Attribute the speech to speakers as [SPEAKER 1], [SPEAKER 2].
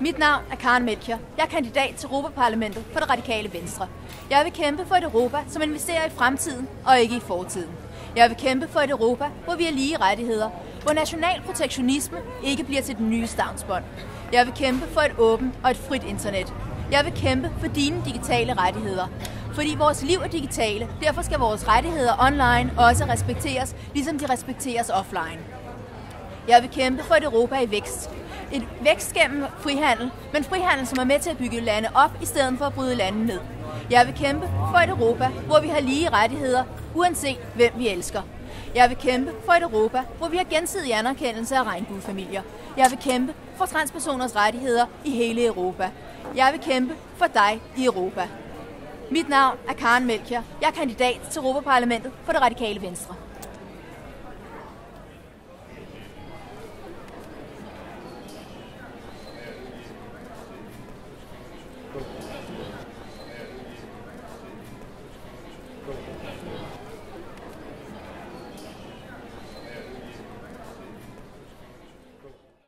[SPEAKER 1] Mit navn er Karen Melchior. Jeg er kandidat til Europaparlamentet for det radikale Venstre. Jeg vil kæmpe for et Europa, som investerer i fremtiden og ikke i fortiden. Jeg vil kæmpe for et Europa, hvor vi har lige rettigheder, hvor national protektionisme ikke bliver til den nye stavnsbånd. Jeg vil kæmpe for et åbent og et frit internet. Jeg vil kæmpe for dine digitale rettigheder. Fordi vores liv er digitale, derfor skal vores rettigheder online også respekteres, ligesom de respekteres offline. Jeg vil kæmpe for et Europa i vækst. Et vækst gennem frihandel, men frihandel, som er med til at bygge lande op, i stedet for at bryde lande ned. Jeg vil kæmpe for et Europa, hvor vi har lige rettigheder, uanset hvem vi elsker. Jeg vil kæmpe for et Europa, hvor vi har gensidig anerkendelse af regnbuefamilier. Jeg vil kæmpe for transpersoners rettigheder i hele Europa. Jeg vil kæmpe for dig i Europa. Mit navn er Karen Melchior. Jeg er kandidat til Europaparlamentet for det radikale Venstre.